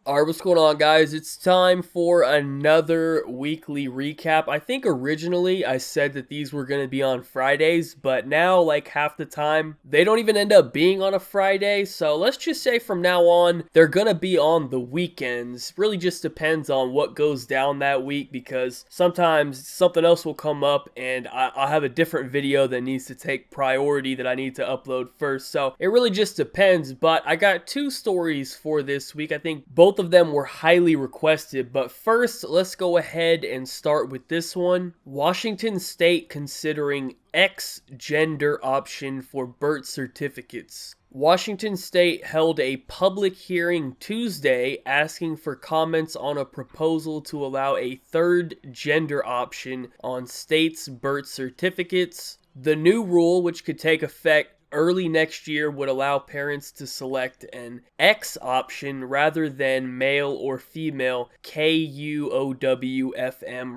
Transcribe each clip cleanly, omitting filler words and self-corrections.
Alright, what's going on, guys? It's time for another weekly recap. I think originally I said that these were going to be on Fridays, but now, like, half the time, they don't even end up being on a Friday. So let's just say from now on, they're going to be on the weekends. Really just depends on what goes down that week, because sometimes something else will come up and I'll have a different video that needs to take priority that I need to upload first. So it really just depends, but I got two stories for this week. I think both of them were highly requested, but first let's go ahead and start with this one. Washington State considering X gender option for birth certificates. Washington State held a public hearing Tuesday asking for comments on a proposal to allow a third gender option on states' birth certificates. The new rule, which could take effect early next year, would allow parents to select an X option rather than male or female, KUOWFM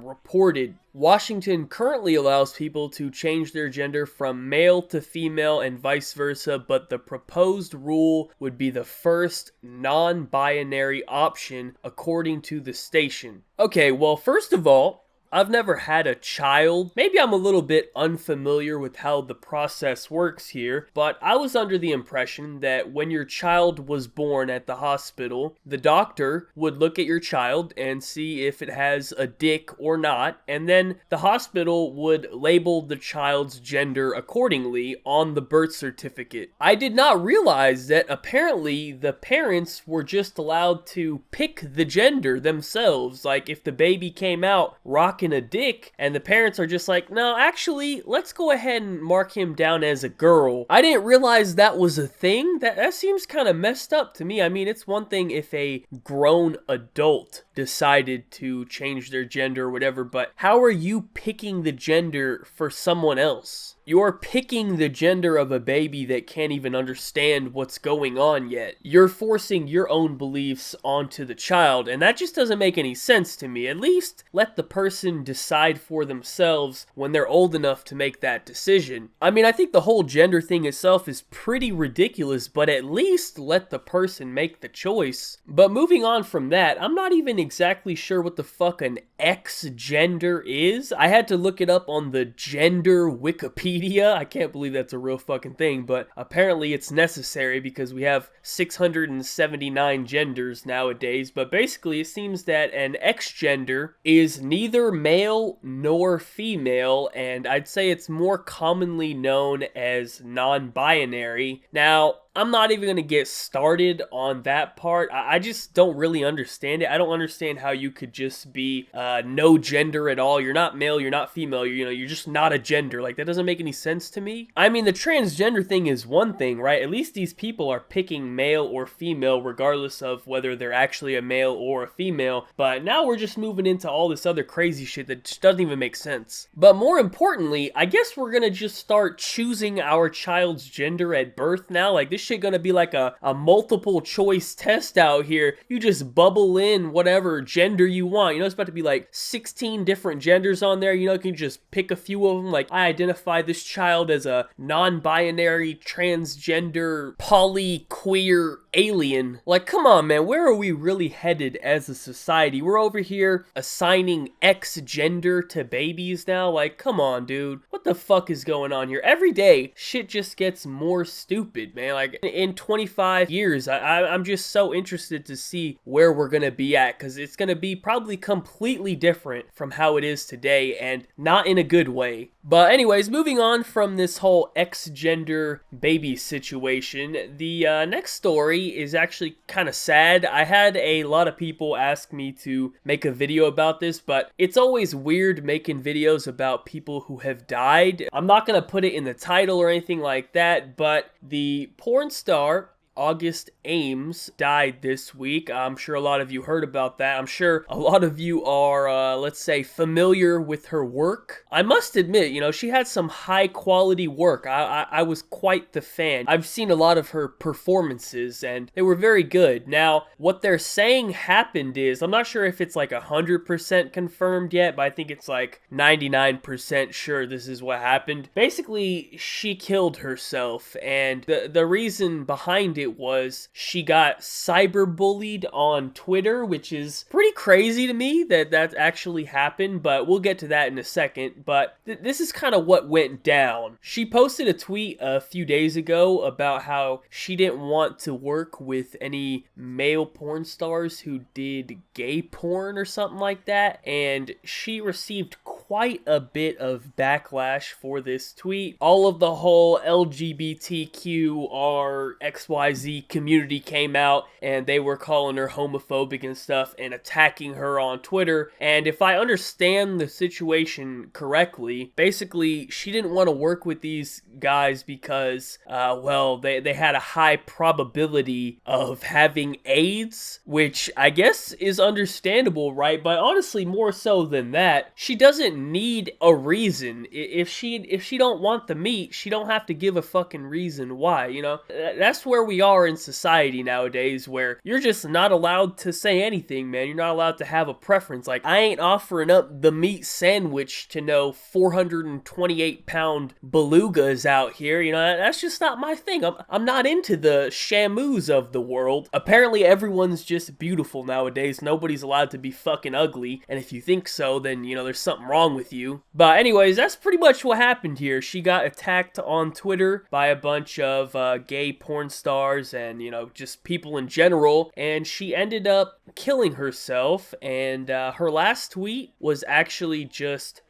reported. Washington currently allows people to change their gender from male to female and vice versa, but the proposed rule would be the first non-binary option, according to the station. Okay, well, first of all, I've never had a child. Maybe I'm a little bit unfamiliar with how the process works here, but I was under the impression that when your child was born at the hospital, the doctor would look at your child and see if it has a dick or not, and then the hospital would label the child's gender accordingly on the birth certificate. I did not realize that apparently the parents were just allowed to pick the gender themselves. Like, if the baby came out rocking a dick and the parents are just like, no, actually, let's go ahead and mark him down as a girl. I didn't realize that was a thing. That seems kind of messed up to me. I mean, it's one thing if a grown adult decided to change their gender or whatever, but how are you picking the gender for someone else? You're picking the gender of a baby that can't even understand what's going on yet. You're forcing your own beliefs onto the child, and that just doesn't make any sense to me. At least let the person decide for themselves when they're old enough to make that decision. I mean, I think the whole gender thing itself is pretty ridiculous, but at least let the person make the choice. But moving on from that, I'm not even exactly sure what the fuck an X gender is. I had to look it up on the gender Wikipedia. I can't believe that's a real fucking thing, but apparently it's necessary because we have 679 genders nowadays. But basically, it seems that an X gender is neither male nor female, and I'd say it's more commonly known as non-binary. Now, I'm not even going to get started on that part. I just don't really understand it. I don't understand how you could just be no gender at all. You're not male, you're not female, you're just not a gender. Like, that doesn't make any sense to me. I mean, the transgender thing is one thing, right? At least these people are picking male or female regardless of whether they're actually a male or a female. But now we're just moving into all this other crazy shit that just doesn't even make sense. But more importantly, I guess we're going to just start choosing our child's gender at birth now. Like, this shit gonna be like a multiple choice test out here. You just bubble in whatever gender you want. It's about to be like 16 different genders on there. You can just pick a few of them. Like, I identify this child as a non-binary, transgender, poly, queer alien. Like, come on, man, where are we really headed as a society? We're over here assigning X gender to babies now. Like, come on, dude, what the fuck is going on here? Every day shit just gets more stupid, man. Like, in 25 years, I'm just so interested to see where we're gonna be at, because it's gonna be probably completely different from how it is today, and not in a good way. But anyways, moving on from this whole X-gender baby situation, the next story is actually kind of sad. I had a lot of people ask me to make a video about this, but it's always weird making videos about people who have died. I'm not gonna put it in the title or anything like that, but the porn star August Ames died this week. I'm sure a lot of you heard about that. I'm sure a lot of you are, let's say, familiar with her work. I must admit, she had some high quality work. I was quite the fan. I've seen a lot of her performances and they were very good. Now, what they're saying happened is, I'm not sure if it's like 100% confirmed yet, but I think it's like 99% sure this is what happened. Basically, she killed herself, and the reason behind it update was she got cyberbullied on Twitter, which is pretty crazy to me that that actually happened, but we'll get to that in a second. But this is kind of what went down. She posted a tweet a few days ago about how she didn't want to work with any male porn stars who did gay porn or something like that, and she received quite a bit of backlash for this tweet. All of the whole LGBTQRXYZ community came out and they were calling her homophobic and stuff and attacking her on Twitter. And if I understand the situation correctly, basically she didn't want to work with these guys because, well, they had a high probability of having AIDS, which I guess is understandable, right? But honestly, more so than that, she doesn't need a reason. If she don't want the meat, she don't have to give a fucking reason why, you know? That's where we are in society nowadays, where you're just not allowed to say anything, man. You're not allowed to have a preference. Like, I ain't offering up the meat sandwich to no 428-pound belugas out here, you know? That's just not my thing. I'm not into the Shamus of the world. Apparently everyone's just beautiful nowadays. Nobody's allowed to be fucking ugly, and if you think so, then, you know, there's something wrong with you. But anyways, that's pretty much what happened here. She got attacked on Twitter by a bunch of gay porn stars and, you know, just people in general, and she ended up killing herself. And her last tweet was actually just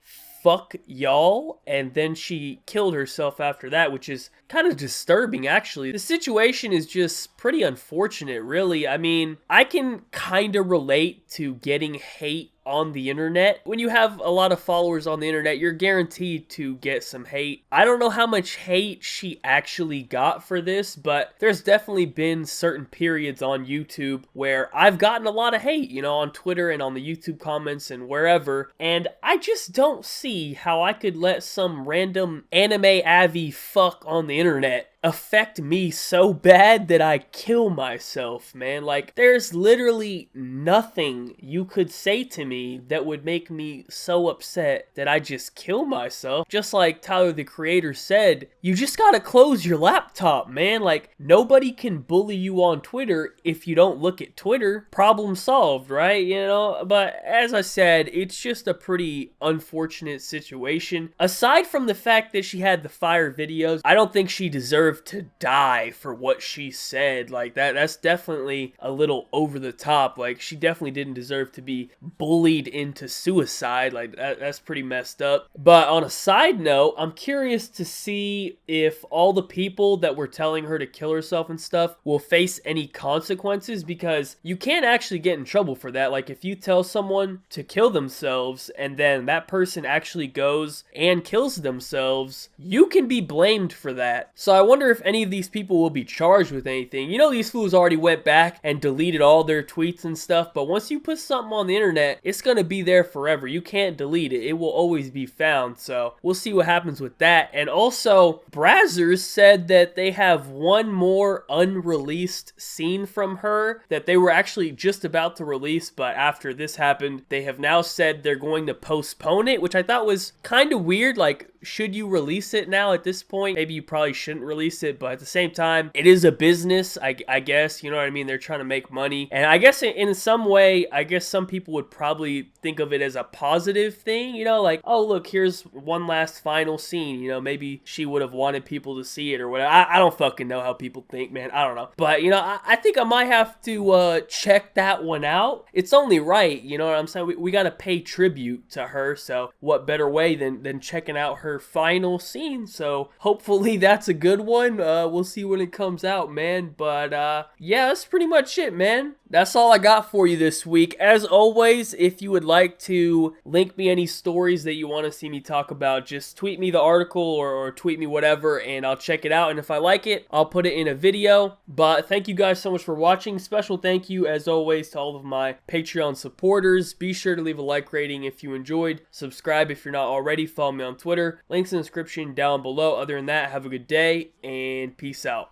"fuck y'all," and then she killed herself after that, which is kind of disturbing, actually. The situation is just pretty unfortunate, really. I mean, I can kind of relate to getting hate on the internet. When you have a lot of followers on the internet, you're guaranteed to get some hate. I don't know how much hate she actually got for this, but there's definitely been certain periods on YouTube where I've gotten a lot of hate, you know, on Twitter and on the YouTube comments and wherever, and I just don't see how I could let some random anime avy fuck on the internet affect me so bad that I kill myself, man. Like, there's literally nothing you could say to me that would make me so upset that I just kill myself. Just like Tyler, the Creator, said, you just gotta close your laptop, man. Like, nobody can bully you on Twitter if you don't look at Twitter. Problem solved, right? You know, but as I said, it's just a pretty unfortunate situation. Aside from the fact that she had the fire videos, I don't think she deserved to die for what she said. Like, that's definitely a little over the top. Like, she definitely didn't deserve to be bullied into suicide. Like, that's pretty messed up. But on a side note, I'm curious to see if all the people that were telling her to kill herself and stuff will face any consequences, because you can't actually get in trouble for that. Like, if you tell someone to kill themselves and then that person actually goes and kills themselves, you can be blamed for that. So I wonder if any of these people will be charged with anything. You know, these fools already went back and deleted all their tweets and stuff, but once you put something on the internet, it's gonna be there forever. You can't delete it. It will always be found. So we'll see what happens with that. And also, Brazzers said that they have one more unreleased scene from her that they were actually just about to release, but after this happened, they have now said they're going to postpone it, which I thought was kind of weird. Like, should you release it now at this point? Maybe you probably shouldn't release it, but at the same time, it is a business, I guess, you know what I mean? They're trying to make money, and I guess in some way, I guess some people would probably think of it as a positive thing, you know, like, oh, look, here's one last final scene, you know, maybe she would have wanted people to see it or whatever. I don't fucking know how people think, man, I don't know, but, you know, I think I might have to check that one out. It's only right, you know what I'm saying? We gotta pay tribute to her, so what better way than checking out her final scene? So hopefully that's a good one. We'll see when it comes out, man. But yeah, that's pretty much it, man. That's all I got for you this week. As always, if you would like to link me any stories that you want to see me talk about, just tweet me the article or tweet me whatever, and I'll check it out. And if I like it, I'll put it in a video. But thank you guys so much for watching. Special thank you, as always, to all of my Patreon supporters. Be sure to leave a like rating if you enjoyed. Subscribe if you're not already. Follow me on Twitter. Links in the description down below. Other than that, have a good day and peace out.